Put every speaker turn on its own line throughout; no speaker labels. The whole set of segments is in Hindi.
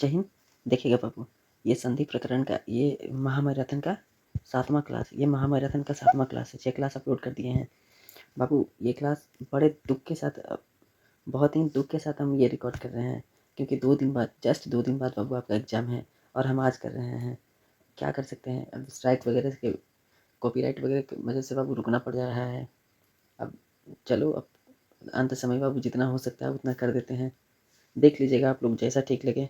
जय हिंद। देखिएगा बाबू, ये संधि प्रकरण का ये महामैराथन का 7वां क्लास, ये महामैराथन का 7वां क्लास है। 6 क्लास अपलोड कर दिए हैं बाबू। ये क्लास बड़े दुख के साथ, बहुत ही दुख के साथ हम ये रिकॉर्ड कर रहे हैं, क्योंकि 2 दिन बाद, जस्ट 2 दिन बाद बाबू आपका एग्ज़ाम है और हम आज कर रहे हैं। क्या कर सकते हैं, अब स्ट्राइक वगैरह के, कॉपीराइट वगैरह की वजह से बाबू रुकना पड़ जा रहा है। अब चलो, अब अंत समय बाबू जितना हो सकता है उतना कर देते हैं। देख लीजिएगा आप लोग, जैसा ठीक लगे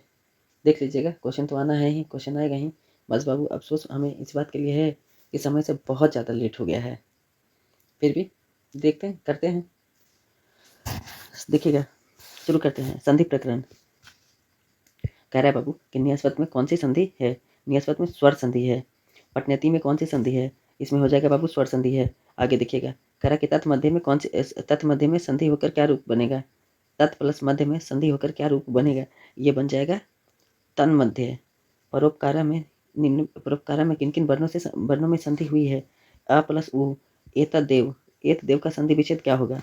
देख लीजिएगा। क्वेश्चन तो आना है ही, क्वेश्चन आएगा ही। बस बाबू अफसोस हमें इस बात के लिए है कि समय से बहुत ज़्यादा लेट हो गया है। फिर भी देखते हैं, करते हैं। देखिएगा, शुरू करते हैं। संधि प्रकरण कह रहा है बाबू कि नियस्वत में कौन सी संधि है। नियस्वत में स्वर संधि है। पटनयति में कौन सी संधि है। इसमें हो जाएगा बाबू स्वर संधि है। आगे देखिएगा, कह रहा है कि तत् मध्य में कौन सी, तत् मध्य में संधि होकर क्या रूप बनेगा। तत् प्लस मध्य में संधि होकर क्या रूप बनेगा। ये बन जाएगा तन मध्य। परोपकारा में परोपकारा में किन किन वर्णों में संधि हुई है। अ प्लस उ, एतदेव। एतदेव का संधि विच्छेद क्या होगा।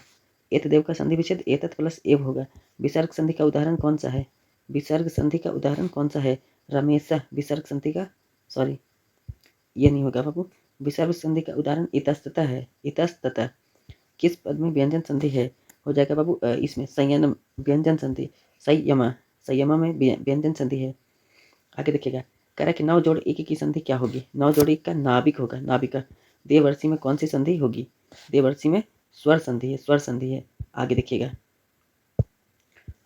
एतदेव का संधि विच्छेद एतत् प्लस एव होगा। विसर्ग संधि का उदाहरण कौन सा है। विसर्ग संधि का उदाहरण कौन सा है। रमेश। विसर्ग संधि का, सॉरी ये नहीं होगा बाबू। विसर्ग संधि का उदाहरण इतस्ततः है। इतस्ततः किस पद में व्यंजन संधि है। हो जाएगा बाबू इसमें संयम व्यंजन संधि। संयमा, संयमा में व्यंजन संधि है। आगे देखिएगा, कह रहा है कि 9 जोड़ 1 की संधि क्या होगी। 9 जोड़ 1 का नाभिक होगा। नाभिका। देवर्षि में कौन सी संधि होगी। देवर्षि में स्वर संधि है। स्वर संधि है। आगे देखिएगा,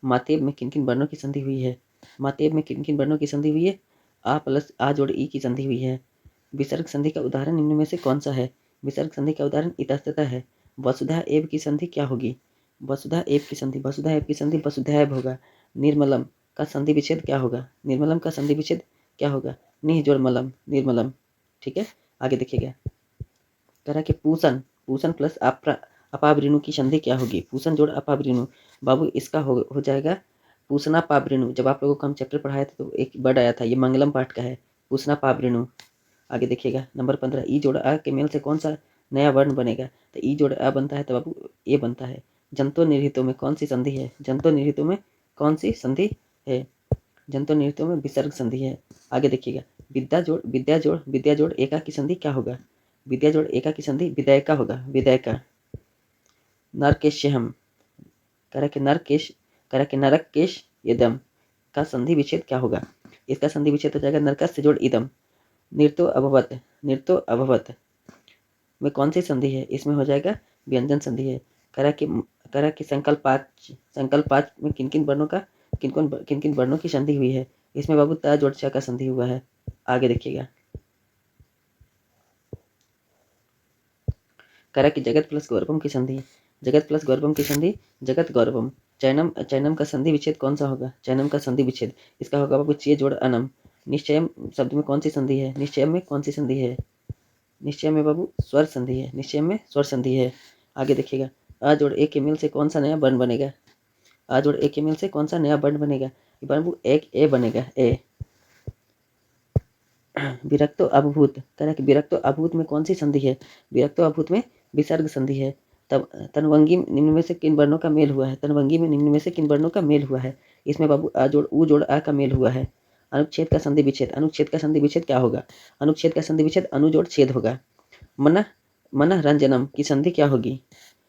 मातेब में किन किन वर्णों की संधि हुई है। मातेब में किन किन वर्णों की संधि हुई है। आ प्लस आ जोड़ ई की संधि हुई है। विसर्ग संधि का उदाहरण निम्न में से कौन सा है। विसर्ग संधि का उदाहरण इतस्ततः है। वसुधा एव की संधि क्या होगी। वसुधा एव की संधि, वसुधा एव की संधि वसुधैव होगा। निर्मलम का संधि विच्छेद क्या होगा। निर्मलम का संधि विच्छेद क्या होगा। निह जोड़ मलम, निर्मलम। ठीक है, आगे देखिएगा, कह रहा कि पूषण, पूषण प्लस अपावृणु की संधि क्या होगी। पूषण जोड़ अपावृणु बाबू, इसका हो जाएगा पूषणा पावृणु। जब आप लोगों को हम चैप्टर पढ़ाए थे तो एक वर्ड आया था, ये मंगलम पाठ का है, पूषणा पावृणु। आगे देखिएगा, नंबर 15, ई जोड़ अ के मेल से कौन सा नया वर्ण बनेगा। तो ई जोड़ अ बनता है तो बाबू ए बनता है। जंतु निर्हितों में कौन सी संधि है। जंतु निर्हितों में कौन सी संधि है। जंतु निर्हितों में विसर्ग संधि है। आगे देखिएगा, विद्या जोड़ एका की संधि क्या होगा। विद्या जोड़ एका की संधि विधायका होगा। विधायका। नरकेश्यहम, कह रहा कि नरकेश यदम का संधि विच्छेद क्या होगा। इसका संधि विच्छेद हो जाएगा नरकस्य जोड़ इदम। नृतो अभवत, नृतो अभवत में कौन सी संधि है। इसमें हो जाएगा व्यंजन संधि है। कह रहा कि संकल्पाच में किन किन वर्णों की संधि हुई है। इसमें बाबू त जोड़ च का संधि हुआ है। आगे देखिएगा, कह रहा कि जगत प्लस गौरवम की संधि। जगत प्लस गौरवम की संधि जगत गौरवम। चैनम, चैनम का संधि विच्छेद कौन सा होगा। चैनम का संधि विच्छेद इसका होगा बाबू चे जोड़ अनम। निश्चयम शब्द में कौन सी संधि है। निश्चय में कौन सी संधि है। निश्चय में बाबू स्वर संधि है। निश्चय में स्वर संधि है। आगे देखिएगा, अ जोड़ ए के मेल से कौन सा नया वर्ण बनेगा। अ जोड़ ए के मेल से कौन सा नया वर्ण बनेगा। बाबू एक ए बनेगा, ए। विरक्तो अभूत, कह रहा कि विरक्तो अभूत में कौन सी संधि है। विरक्तो अभूत में विसर्ग संधि है। तब तनवंगी निम्न में से किन वर्णों का मेल हुआ है। तनवंगी में निम्न में से किन वर्णों का मेल हुआ है। इसमें बाबू अ जोड़ उ जोड़ आ का मेल हुआ है। अनुच्छेद का संधि विच्छेद, अनुच्छेद का संधि विच्छेद क्या होगा। अनुच्छेद का संधि विच्छेद अनु जोड़ छेद होगा। मन मनरंजनम की संधि क्या होगी।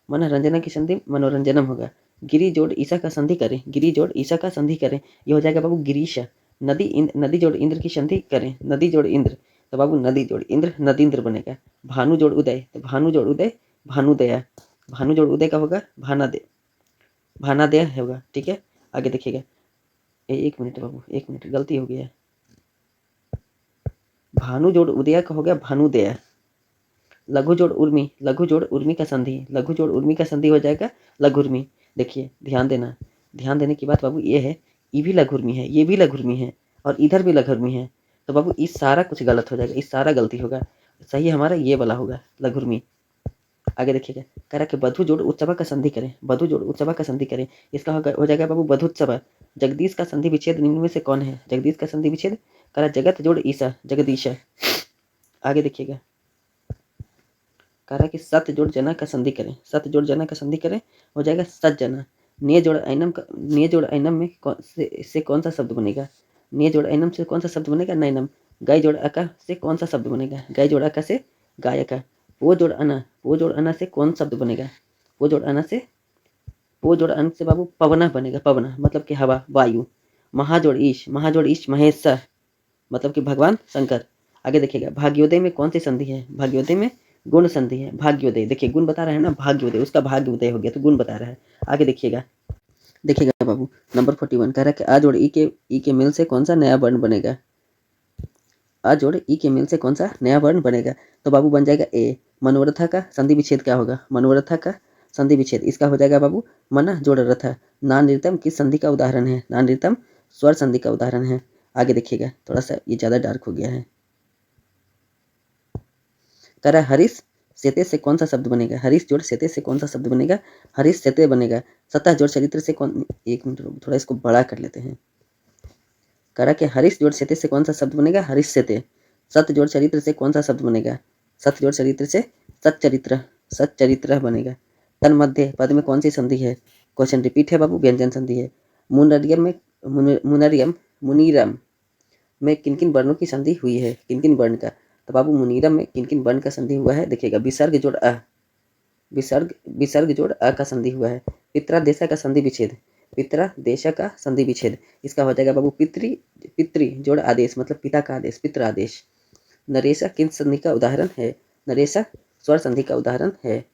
मनरंजनम की संधि मनोरंजनम होगा। गिरी जोड़ ईसा का संधि करें। गिरी जोड़ ईसा का संधि करें, ये हो जाएगा बाबू गिरीश। नदी जोड़ इंद्र की संधि करें। नदी जोड़ इंद्र, तो बाबू नदी जोड़ इंद्र नदींद्र बनेगा। भानु जोड़ उदय, तो भानु जोड़ उदय भानुदया। भानु जोड़ उदय का होगा भानादय होगा। ठीक है, आगे देखिएगा, एक मिनट बाबू, एक मिनट, गलती हो गया। भानु जोड़ उदय का हो गया भानुदया। लघु जोड़ उर्मी, लघु जोड़ उर्मी का संधि, लघु जोड़ उर्मी का संधि हो जाएगा लघुर्मी। देखिए, ध्यान देना, ध्यान देने की बात बाबू ये है, ये भी लघुर्मी है, ये भी लघुर्मी है, और इधर भी लघुर्मी है। तो बाबू इस सारा कुछ गलत हो जाएगा, इस सारा गलती होगा। सही हमारा ये वाला होगा, लघुर्मी। आगे देखिएगा, कह रहा कि बधु जोड़ उत्सव का संधि करें। बधु जोड़ उत्सव का संधि करें, इसका हो जाएगा बाबू बधुत्सव। जगदीश का संधि विच्छेद निम्न में से कौन है। जगदीश का संधि विच्छेद, कह रहा जगत जोड़ ईसा, जगदीश। आगे देखिएगा, कह रहा कि सत जोड़ जना का संधि करें। सत जोड़ जना का संधि करें, हो जाएगा सज्जना। ने जोड़ ऐनम में से कौन सा शब्द बनेगा। ने जोड़ ऐनम से कौन सा शब्द बनेगा? नैनम। गाय जोड़ अका से कौन सा शब्द बनेगा? गाय जोड़ अका से गायका। वो जोड़ अना से कौन शब्द बनेगा? वो जोड़ अन से बाबू पवना बनेगा, पवना मतलब कि हवा, वायु। महाजोड़ ईश महेश्वर मतलब कि भगवान शंकर। आगे देखिएगा, भाग्योदय में कौन सी संधि है? भाग्योदय में गुण संधि है। भाग्योदय, देखिए गुण बता रहा है ना, भाग्योदय, उसका भाग्योदय हो गया तो गुण बता रहा है। आगे देखिएगा बाबू, नंबर 41 कह रहा है कि आ जोड़ ई के मिल से कौन सा नया वर्ण बनेगा? आ जोड़ ई के मिल से कौन सा नया वर्ण बनेगा? तो बाबू बन जाएगा ए। मनोरथा का संधि विच्छेद क्या होगा? मनोरथा का संधि विच्छेद इसका हो जाएगा बाबू मन जोड़ रथा। नानृतम किस संधि का उदाहरण है? नानृतम स्वर संधि का उदाहरण है। आगे देखिएगा, थोड़ा सा ये ज्यादा डार्क हो गया है। कह रहा है हरीश सेते से कौन सा शब्द बनेगा? हरीश जोड़ सेते से कौन सा शब्द बनेगा? हरीश सेते बनेगा। सतह जोड़ चरित्र से कौन, एक मिनट थोड़ा इसको बड़ा कर लेते हैं। कह रहा कि हरीश जोड़ सेते से कौन सा शब्द बनेगा? हरीश सेते। सत जोड़ चरित्र से कौन सा शब्द बनेगा? सत जोड़ चरित्र से सच्चरित्र बनेगा। तन मध्य पद में कौन सी संधि है? क्वेश्चन रिपीट है बाबू, व्यंजन संधि है। मुनीरम में किन किन वर्णों की संधि हुई है? किन किन वर्ण का? तो बाबू मुनीरम में किन किन वर्ण का संधि हुआ है? देखिएगा, विसर्ग जोड़ अ, विसर्ग जोड़ अ का संधि हुआ है। पित्रादेशा का संधि विच्छेद, पित्रादेशा का संधि विच्छेद इसका हो जाएगा बाबू पितृ जोड़ आदेश मतलब पिता का आदेश, पितृ आदेश। नरेशा किन संधि का उदाहरण है? नरेशा स्वर संधि का उदाहरण है।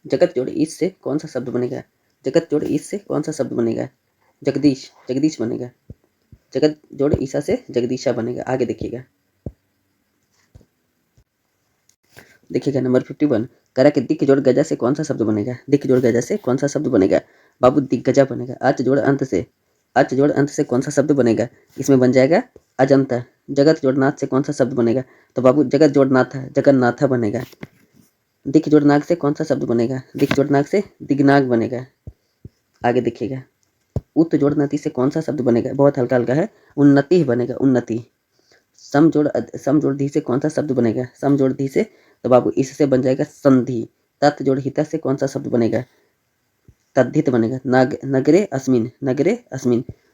जगत जोड़ ईश से कौन सा शब्द बनेगा? जगत जोड़ ईश से कौन सा शब्द बनेगा? जगदीश बनेगा। जगत जोड़ ईशा से जगदीशा बनेगा। आगे देखिएगा नंबर 51 करा कि दिक जोड़ गजा से कौन सा शब्द बनेगा? दिक जोड़ गजा से कौन सा शब्द बनेगा? बाबू दिग्गजा बनेगा। अच जोड़ अंत से कौन सा शब्द बनेगा? इसमें बन जाएगा अजंता। जगत जोड़ नाथ से कौन सा शब्द बनेगा? तो बाबू जगत जोड़ नाथा, जगन्नाथा बनेगा। दिक जोड़ नाग से कौन सा शब्द बनेगा? दिक जोड़ नाग से दिग्नाग बनेगा। आगे देखिएगा, उत जोड़ नति से कौन सा शब्द बनेगा? बहुत हल्का हल्का है, उन्नति बनेगा, उन्नति। सम जोड़ धी से कौन सा शब्द बनेगा? सम जोड़ धी से तो बाबू इससे बन जाएगा संधि। तत् जोड़ हिता से कौन सा शब्द बनेगा? तद्धित बनेगा। नगरे अस्मिन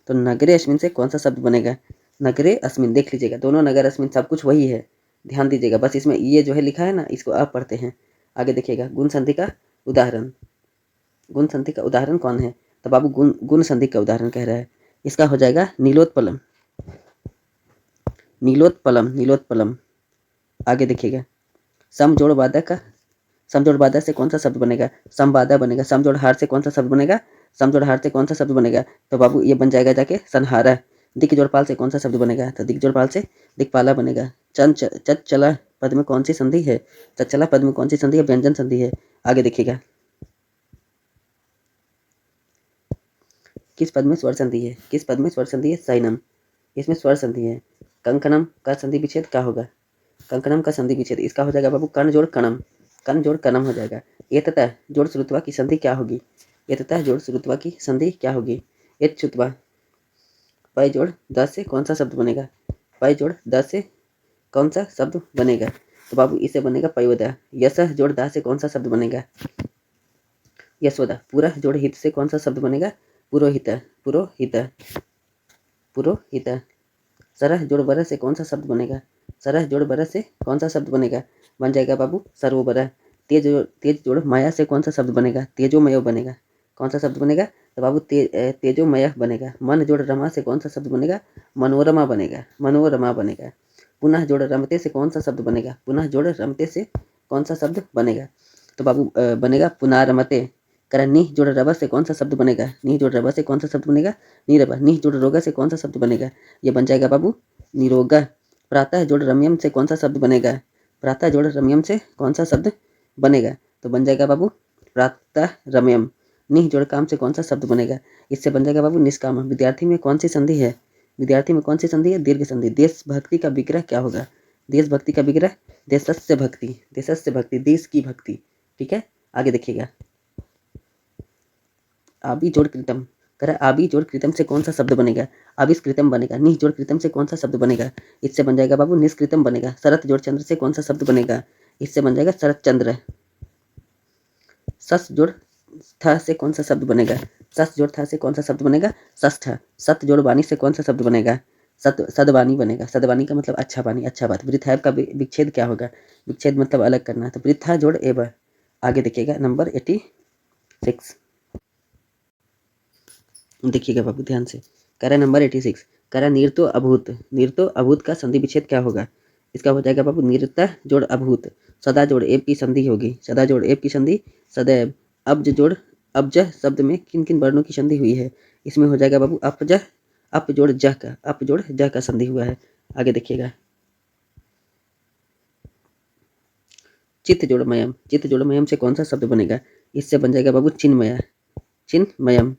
तो नगरे अस्मिन से कौन सा शब्द बनेगा? नगरे अस्मिन। देख लीजिएगा, दोनों नगर अस्मिन सब कुछ वही है, ध्यान दीजिएगा। बस इसमें ये जो है लिखा है ना, इसको आप पढ़ते हैं। आगे देखिएगा, गुण संधि का उदाहरण कौन है? तो बाबू गुण संधि का उदाहरण कह रहा है, इसका हो जाएगा नीलोत्पलम। आगे देखिएगा, समजोड़ बाधा से कौन सा शब्द बनेगा? समबाधा बनेगा। समजोड़ हार से कौन सा शब्द बनेगा? तो बाबू ये बन जाएगा जाके संहारा। दिक जोड़पाल से कौन सा शब्द बनेगा? तो दिक जोड़पाल से दिक्पाला बनेगा। चला पद में कौन सी संधि है? चला पद में कौन सी संधि है? व्यंजन संधि है। आगे देखिएगा, किस पद में स्वर संधि है? सैनम, इसमें स्वर संधि है। कंकणम का संधि विच्छेद क्या होगा? कंकणम का संधि विच्छेद इसका हो जाएगा बाबू कर्ण जोड़ कणम हो जाएगा। एततः जोड़ श्रुत्वा की संधि क्या होगी? एत श्रुत्वा। पय जोड़ द से कौन सा शब्द बनेगा? तो बाबू इसे बनेगा पयोदा। यश जोड़ दा से कौन सा शब्द बनेगा? यशोदा। पूरा जोड़ हित से कौन सा शब्द बनेगा? पुरोहित। सरह जोड़ बरह से कौन सा शब्द बनेगा? बन जाएगा बाबू सरोवर। तेज जोड़ माया से कौन सा शब्द बनेगा? तेजोमय बनेगा। कौन सा शब्द बनेगा? तो बाबू तेजोमय बनेगा। मन जोड़ रमा से कौन सा शब्द बनेगा? मनोरमा बनेगा। पुनः जोड़ रमते से कौन सा शब्द बनेगा? तो बाबू बनेगा पुनारमते। करा निह जोड़ रबा से कौन सा शब्द बनेगा? नीरबा। निह जोड़ रोगा से कौन सा शब्द बनेगा? ये बन जाएगा बाबू निरोगा। प्रातः जोड़ रम्यम से कौन सा शब्द बनेगा? तो बन जाएगा बाबू प्रातः रम्यम। निह जोड़ काम से कौन सा शब्द बनेगा? इससे बन जाएगा बाबू निष्काम। विद्यार्थी में कौन सी संधि है? दीर्घ संधि। देशभक्ति का विग्रह क्या होगा? देशस्य भक्ति, देश की भक्ति। ठीक है, आगे देखिएगा, आबी जोड़ कृतम। आबी जोड़ कृतम से कौन सा शब्द बनेगा? आविष्कृतम बनेगा। निह जोड़ कृतम से कौन सा शब्द बनेगा? इससे बन जाएगा बाबू निष्कृतम बनेगा। शरत जोड़ चंद्र से कौन सा शब्द बनेगा? इससे बन जाएगा शरत चंद्र। सस जोड़ था से कौन सा शब्द बनेगा? सस जोड़ था से कौन सा शब्द बनेगा? सष्ठ। सत जोड़ वाणी से कौन सा शब्द बनेगा? सदवाणी बनेगा। सदवाणी का मतलब अच्छा वाणी, अच्छा बात। वृथैव का विच्छेद क्या होगा? विच्छेद मतलब अलग करना, तो वृथा जोड़ एव। आगे देखिएगा नंबर 86। देखिएगा बाबू ध्यान से, करा नंबर 86, करा निर्तो अभूत। निर्तो अभूत का संधि विच्छेद क्या होगा? इसका हो जाएगा बाबू निर्ता जोड़ अभूत, सदा जोड़ एव की संधि होगी, सदा जोड़ एव की संधि सदैव। अब्ज जोड़ अब्ज शब्द में किन किन वर्णों की संधि हुई है? इसमें हो जाएगा बाबू अपज, अप जोड़ जह का, अप जोड़ जह का संधि हुआ है। आगे देखिएगा चित्त जोड़ मयम, चित्त जोड़ मयम से कौन सा शब्द बनेगा? इससे बन जाएगा बाबू चिन्मया, चिन्मयम,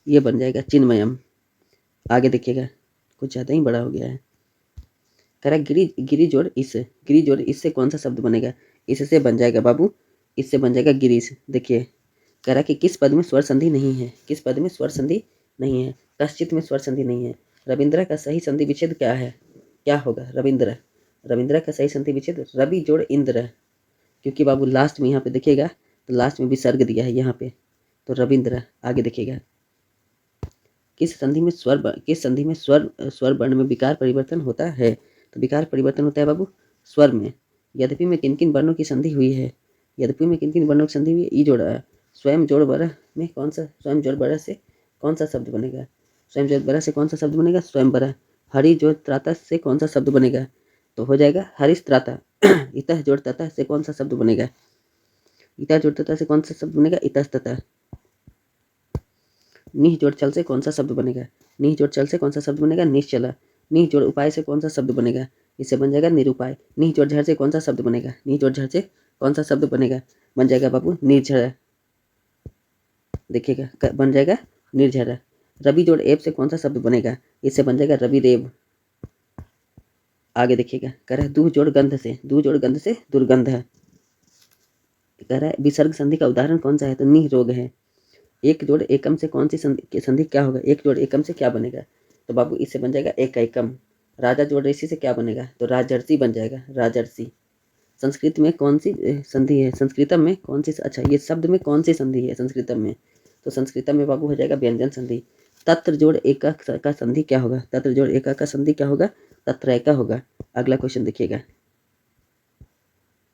ये बन जाएगा चिन्मयम। आगे देखिएगा कुछ ज़्यादा ही बड़ा हो गया है। करा गिरी, गिरी जोड़ इस, गिरी जोड़ इससे कौन सा शब्द बनेगा? इससे बन जाएगा बाबू, इससे बन जाएगा गिरीश। देखिए करा कि किस पद में स्वर संधि नहीं है? किस पद में स्वर संधि नहीं है? कश्चित में स्वर संधि नहीं है। रविंद्र का सही संधि विच्छेद क्या है? क्या होगा? रविंद्र, रविंद्र का सही संधि विच्छेद रवि जोड़ इंद्र, क्योंकि बाबू लास्ट में यहाँ पे देखिएगा तो लास्ट में विसर्ग दिया है यहाँ पे, तो रविंद्र। आगे देखिएगा किस संधि में किस संधि में स्वर वर्ण में विकार परिवर्तन होता है? तो विकार परिवर्तन होता है बाबू स्वर में। यद्यपि में किन किन वर्णों की संधि हुई है? यद्यपि में किन किन वर्णों की संधि हुई है? ई जोड़ स्वयं जोड़ बरह में कौन सा, स्वयं जोड़ बरह से कौन सा शब्द बनेगा? स्वयं जोड़ बरह से कौन सा शब्द बनेगा? स्वयं बरह। हरि जोड़ त्राता से कौन सा शब्द बनेगा? तो हो जाएगा हरिश त्राता। इतः जोड़ ततः से कौन सा शब्द बनेगा? इतः जोड़ ततः से कौन सा शब्द बनेगा? इतस्ततः। निह जोड़ चल से कौन सा शब्द बनेगा? निह जोड़ चल से कौन सा शब्द बनेगा? निश्चला। निह जोड़ उपाय से कौन सा शब्द बनेगा? इससे बन जाएगा निरुपाय। निह जोड़ झड़ से कौन सा शब्द बनेगा? निह जोड़ झड़ से कौन सा शब्द बनेगा? बन जाएगा बाबू निर्झर। देखिएगा बन जाएगा निर्झर। रवि जोड़ एब से कौन सा शब्द बनेगा? इससे बन जाएगा रवि रेब। आगे देखिएगा कह रहा है दूह जोड़ गंध से, दूह जोड़ गंध से दुर्गंध है। कह रहा है विसर्ग संधि का उदाहरण कौन सा है? तो निह रोग है। एक जोड़ एकम से कौन सी संधि क्या होगा? एक जोड़ एकम से क्या बनेगा? तो बाबू इससे बन जाएगा एक एकम। राजा जोड़ ऋषि से क्या बनेगा? तो राजर्षि बन जाएगा, राजर्षि। संस्कृत में कौन सी संधि है? संस्कृतम में कौन सी, अच्छा ये शब्द में कौन सी संधि है संस्कृतम में? तो संस्कृतम में बाबू हो जाएगा व्यंजन संधि। तत्र जोड़ एका का संधि क्या होगा? तत्र जोड़ एका का संधि क्या होगा? तत्रैका होगा। अगला क्वेश्चन देखिएगा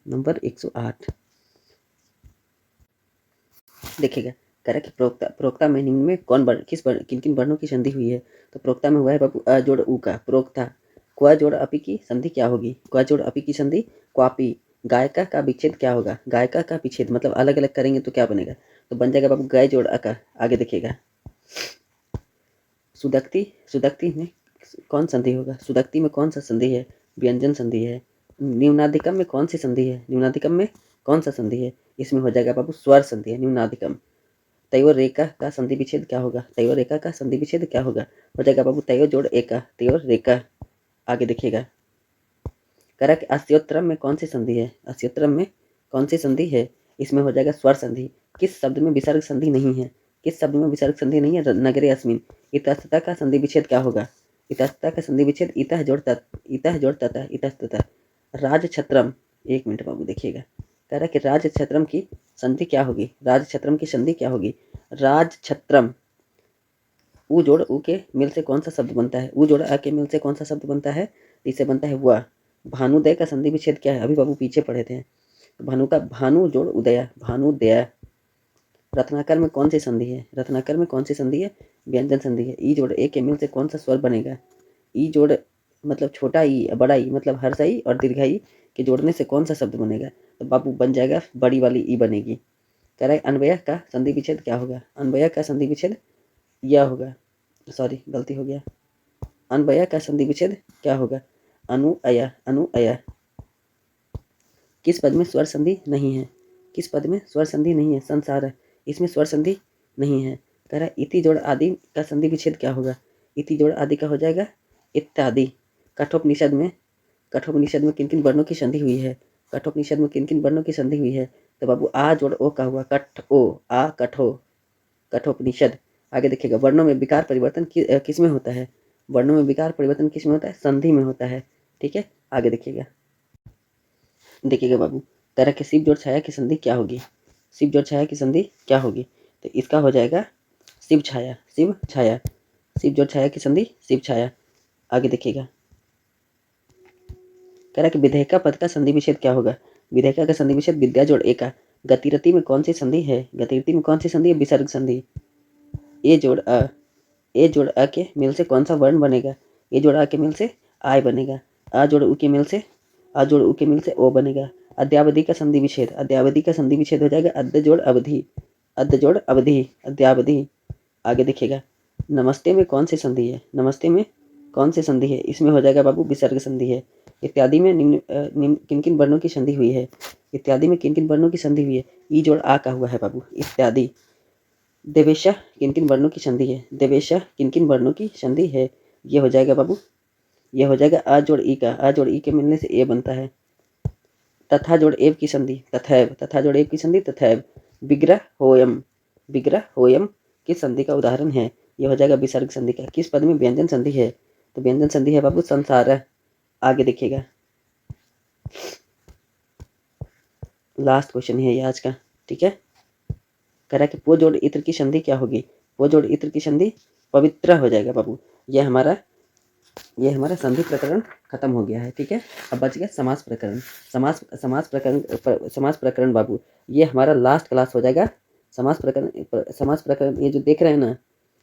नंबर 108। देखिएगा कह रहा है कि प्रोक्ता, प्रोक्ता में निम्न में कौन वर्ण, किन किन वर्णों की संधि हुई है? तो प्रोक्ता में हुआ है बाबू अ जोड़ उ का, प्रोक्ता। क्व जोड़ अपी की संधि क्या होगी? क्व जोड़ अपी की संधि क्वापी। गायका का विच्छेद क्या होगा? गायका का विच्छेद मतलब अलग अलग करेंगे तो क्या बनेगा? तो बन जाएगा बाबू गाय जोड़ अका। आगे देखिएगा सुदक्ति, सुदक्ति में कौन संधि होगा? सुदक्ति में कौन सा संधि है? व्यंजन संधि है। न्यूनाधिकम में कौन सी संधि है? न्यूनाधिकम में कौन सा संधि है? इसमें हो जाएगा बाबू स्वर संधि है न्यूनाधिकम। तयो रेखा का संधि विच्छेद क्या होगा? तयो रेखा का संधि विच्छेद क्या होगा? हो जाएगा बाबू तयो जोड़ एका, तयो रेखा। आगे देखिएगा करा कि अस्योत्रम में कौन सी संधि है? अस्योत्रम में कौन सी संधि है? इसमें हो जाएगा स्वर संधि। किस शब्द में विसर्ग संधि नहीं है? किस शब्द में विसर्ग संधि नहीं है? नगरे अस्मिन। इतस्तता का संधि विच्छेद क्या होगा? इतस्तता का संधि विच्छेद इतः जोड़ तत्, इतः जोड़ ततः, इतस्ततः। राजछत्रम, एक मिनट बाबू देखिएगा कह रहा है कि राजछत्रम की संधि क्या होगी? राजछत्रम की संधि क्या होगी? राजछत्रम उ जोड़ उ के मिल से कौन सा शब्द बनता है? उ जोड़ अ के मिल से कौन सा शब्द बनता है? इससे बनता है वह। भानुदय का संधि विच्छेद क्या है? अभी बाबू पीछे पढ़े थे। भानु का भानु जोड़ उदया, भानुदया। रत्नाकर में कौन सी संधि है? रत्नाकर में कौन सी संधि है? व्यंजन संधि है। ई जोड़ ए के मिल से कौन सा स्वर बनेगा? ई जोड़ मतलब छोटा ई, बड़ा ई मतलब हर्ष ई और दीर्घ ई के जोड़ने से कौन सा शब्द बनेगा? तो बाबू बन जाएगा बड़ी वाली ई बनेगी। कह रहा है अन्वय का संधि विच्छेद क्या होगा? अन्वय का संधि विच्छेद यह होगा, सॉरी गलती हो गया। अन्वय का संधि विच्छेद क्या होगा? अनुअया, अनुअया। किस पद में स्वर संधि नहीं है? किस पद में स्वर संधि नहीं है? संसार है, इसमें स्वर संधि नहीं है। कह रहा है इति जोड़ आदि का संधि विच्छेद क्या होगा? इति जोड़ आदि का हो जाएगा इत्यादि। कठोपनिषद में, कठोपनिषद में किन किन वर्णों की संधि हुई है? कठोपनिषद में किन किन वर्णों की संधि हुई है? तो बाबू आ जोड़ ओ का हुआ, कठ ओ, आ कठो, कठोपनिषद। आगे देखिएगा वर्णों में विकार परिवर्तन किस में होता है? वर्णों में विकार परिवर्तन किस में होता है? संधि में होता है। ठीक है आगे देखिएगा, देखिएगा बाबू तरह के शिव जोड़ छाया की संधि क्या होगी? शिव जोड़ छाया की संधि क्या होगी? तो इसका हो जाएगा शिव छाया, शिव छाया, शिव जोड़ छाया की संधि शिव छाया। आगे देखिएगा, कह रहा है कि विधेयका पद का संधि विच्छेद क्या होगा। विधेयका का संधि विच्छेद विद्या जोड़ एका। गतिरति में कौन सी संधि है, गतिरति में कौन सी संधि है, विसर्ग संधि। ए जोड़ अ, ए जोड़ अ के मिल से कौन सा वर्ण बनेगा, ए जोड़ अ के मिल से आय बनेगा, आ जोड़ उ के मिल से आ जोड़ उ के मिल से ओ बनेगा। अद्यावधि का संधि विच्छेद, अद्यावधि का संधि विच्छेद हो जाएगा अद्य जोड़ अवधि, अद्य जोड़ अवधि, अद्यावधि। आगे देखिएगा, नमस्ते में कौन सी संधि है, नमस्ते में कौन सी संधि है, इसमें हो जाएगा बाबू विसर्ग संधि है। इत्यादि में निम्न किन किन वर्णों की संधि हुई है, इत्यादि में किन किन वर्णों की संधि हुई है, ई जोड़ आ का हुआ है बाबू इत्यादि। देवेशा किन किन वर्णों की संधि है, देवेशा किन किन वर्णों की संधि है, ये हो जाएगा बाबू, ये हो जाएगा आ जोड़ ई का, आ जोड़ ई के मिलने से ए बनता है। तथा जोड़ एव की संधि तथैव, तथा जोड़ एव की संधि तथैव। विग्रह होयम, विग्रह होयम किस संधि का उदाहरण है, ये हो जाएगा विसर्ग संधि का। किस पद में व्यंजन संधि है, तो व्यंजन संधि है बाबू संसार। आगे देखिएगा, लास्ट क्वेश्चन है ये आज का, ठीक है। कह रहा है कि पो जोड़ इत्र की संधि क्या होगी, पो जोड़ इत्र की संधि पवित्र हो जाएगा बाबू। ये हमारा संधि प्रकरण खत्म हो गया है, ठीक है। अब बच गया समास प्रकरण, समास प्रकरण बाबू, ये हमारा लास्ट क्लास हो जाएगा। समास प्रकरण ये जो देख रहे हैं ना,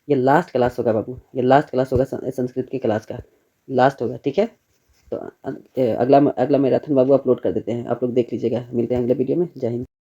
ये लास्ट क्लास होगा बाबू, ये लास्ट क्लास होगा संस्कृत की क्लास का, लास्ट होगा, ठीक है। तो अगला मैराथन बाबू अपलोड कर देते हैं, आप लोग देख लीजिएगा। मिलते हैं अगले वीडियो में। जय हिंद।